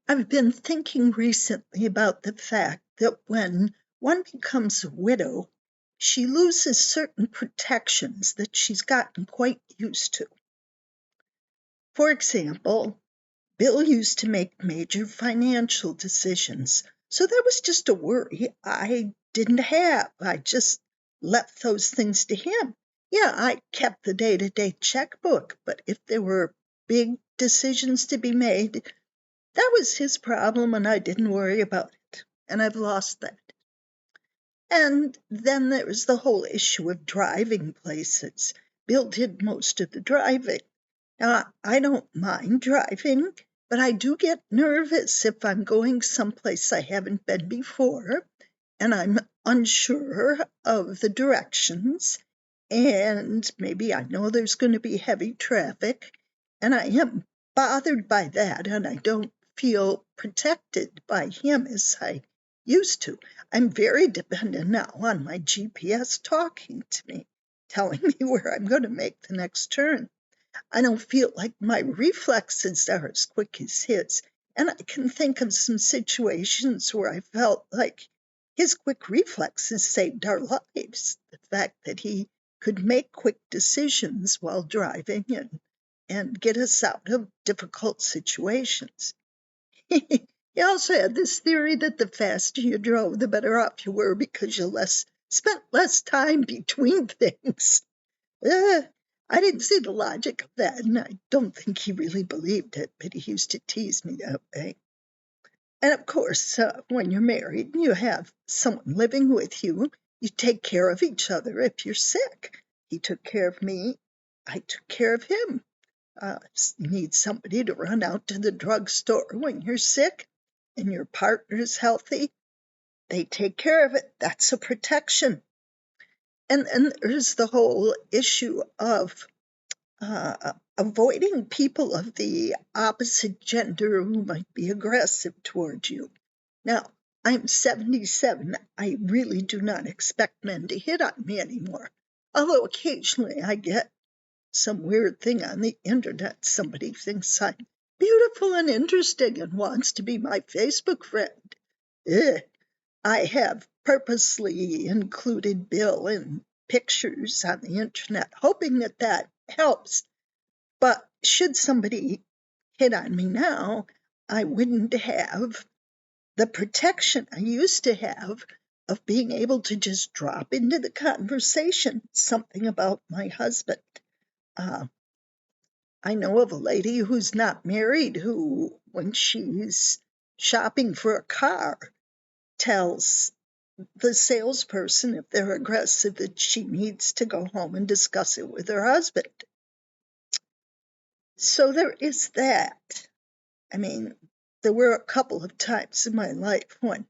I've been thinking recently about the fact that when one becomes a widow, she loses certain protections that she's gotten quite used to. For example, Bill used to make major financial decisions, so that was just a worry I didn't have. I just left those things to him. Yeah, I kept the day-to-day checkbook, but if there were big decisions to be made, that was his problem and I didn't worry about it. And I've lost that. And then there was the whole issue of driving places. Bill did most of the driving. Now, I don't mind driving, but I do get nervous if I'm going someplace I haven't been before and I'm unsure of the directions. And maybe I know there's going to be heavy traffic, and I am bothered by that, and I don't feel protected by him as I used to. I'm very dependent now on my GPS talking to me, telling me where I'm going to make the next turn. I don't feel like my reflexes are as quick as his, and I can think of some situations where I felt like his quick reflexes saved our lives. The fact that he could make quick decisions while driving and get us out of difficult situations. He also had this theory that the faster you drove, the better off you were because you spent less time between things. I didn't see the logic of that, and I don't think he really believed it, but he used to tease me that way. And of course, when you're married and you have someone living with you, you take care of each other if you're sick. He took care of me. I took care of him. You need somebody to run out to the drugstore when you're sick and your partner's healthy. They take care of it. That's a protection. And there's the whole issue of avoiding people of the opposite gender who might be aggressive towards you. Now, I'm 77. I really do not expect men to hit on me anymore. Although occasionally I get some weird thing on the internet. Somebody thinks I'm beautiful and interesting and wants to be my Facebook friend. Ugh. I have purposely included Bill in pictures on the internet, hoping that that helps. But should somebody hit on me now, I wouldn't have the protection I used to have of being able to just drop into the conversation something about my husband. Uh, I know of a lady who's not married who, when she's shopping for a car, tells the salesperson if they're aggressive that she needs to go home and discuss it with her husband. So there is that. I mean, there were a couple of times in my life in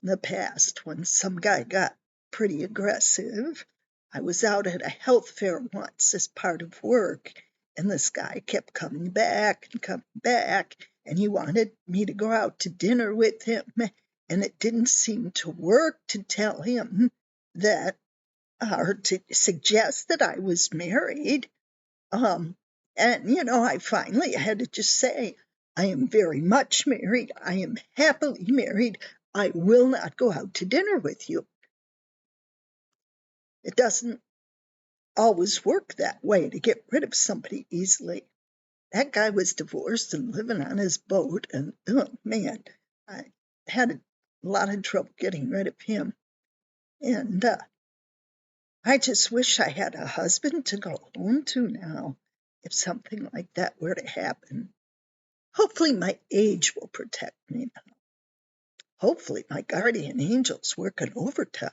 the past when some guy got pretty aggressive. I was out at a health fair once as part of work, and this guy kept coming back and coming back, and he wanted me to go out to dinner with him, and it didn't seem to work to tell him that, or to suggest that I was married. And I finally had to just say, I am very much married. I am happily married. I will not go out to dinner with you. It doesn't always work that way to get rid of somebody easily. That guy was divorced and living on his boat, and oh man, I had a lot of trouble getting rid of him. And I just wish I had a husband to go home to now if something like that were to happen. Hopefully my age will protect me now. Hopefully my guardian angel's working overtime.